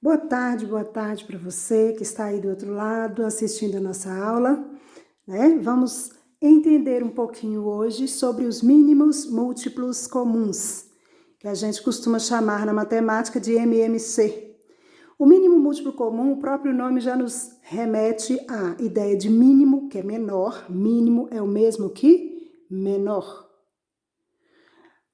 Boa tarde para você que está aí do outro lado assistindo a nossa aula, né? Vamos entender um pouquinho hoje sobre os mínimos múltiplos comuns, que a gente costuma chamar na matemática de MMC. O mínimo múltiplo comum, o próprio nome já nos remete à ideia de mínimo, que é menor. Mínimo é o mesmo que menor.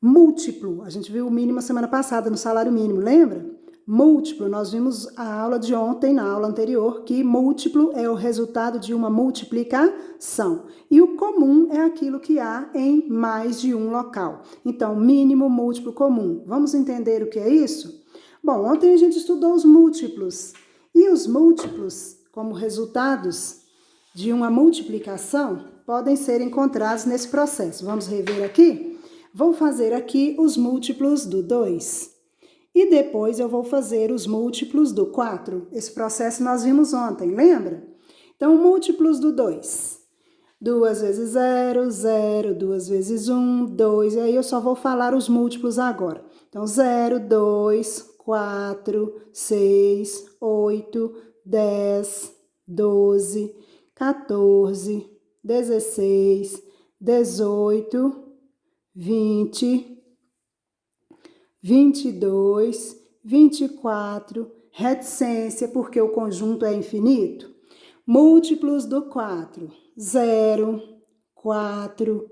Múltiplo, a gente viu o mínimo semana passada no salário mínimo, lembra? Múltiplo, nós vimos a aula de ontem, na aula anterior, que múltiplo é o resultado de uma multiplicação. E o comum é aquilo que há em mais de um local. Então, mínimo, múltiplo, comum. Vamos entender o que é isso? Bom, ontem a gente estudou os múltiplos. E os múltiplos, como resultados de uma multiplicação, podem ser encontrados nesse processo. Vamos rever aqui? Vou fazer aqui os múltiplos do 2. E depois eu vou fazer os múltiplos do 4. Esse processo nós vimos ontem, lembra? Então, múltiplos do 2. 2 vezes 0, 0, 2 vezes 1, 2. E aí eu só vou falar os múltiplos agora. Então, 0, 2, 4, 6, 8, 10, 12, 14, 16, 18, 20... 22, 24, reticência, porque o conjunto é infinito. Múltiplos do 4, 0, 4,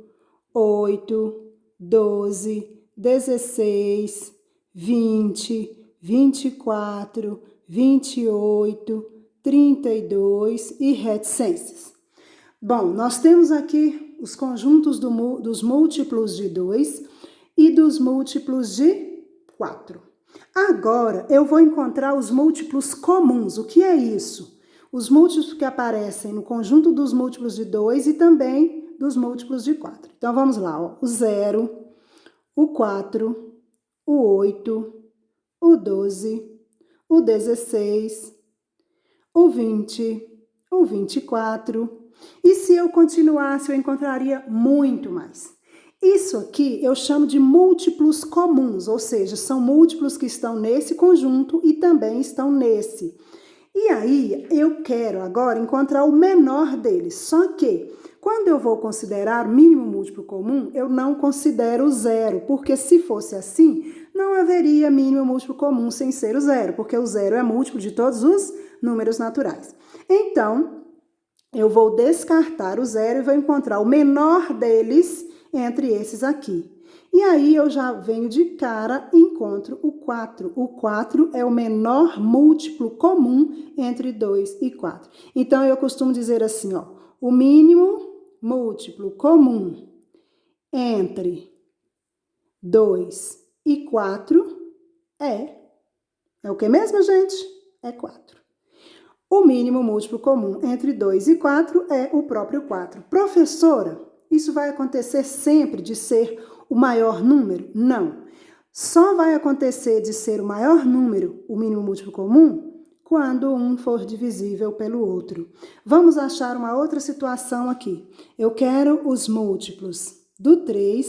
8, 12, 16, 20, 24, 28, 32 e reticências. Bom, nós temos aqui os conjuntos dos múltiplos de 2 e dos múltiplos de 4. Agora, eu vou encontrar os múltiplos comuns. O que é isso? Os múltiplos que aparecem no conjunto dos múltiplos de 2 e também dos múltiplos de 4. Então, vamos lá, ó. O 0, o 4, o 8, o 12, o 16, o 20, o 24. E se eu continuasse, eu encontraria muito mais. Isso aqui eu chamo de múltiplos comuns, ou seja, são múltiplos que estão nesse conjunto e também estão nesse. E aí, eu quero agora encontrar o menor deles, só que quando eu vou considerar o mínimo múltiplo comum, eu não considero o zero, porque se fosse assim, não haveria mínimo múltiplo comum sem ser o zero, porque o zero é múltiplo de todos os números naturais. Então, eu vou descartar o zero e vou encontrar o menor deles entre esses aqui. E aí eu já venho de cara e encontro o 4. O 4 é o menor múltiplo comum entre 2 e 4. Então, eu costumo dizer assim, ó, o mínimo múltiplo comum entre 2 e 4 é o que mesmo, gente? É 4. O mínimo múltiplo comum entre 2 e 4 é o próprio 4. Professora, isso vai acontecer sempre de ser o maior número? Não. Só vai acontecer de ser o maior número, o mínimo múltiplo comum, quando um for divisível pelo outro. Vamos achar uma outra situação aqui. Eu quero os múltiplos do 3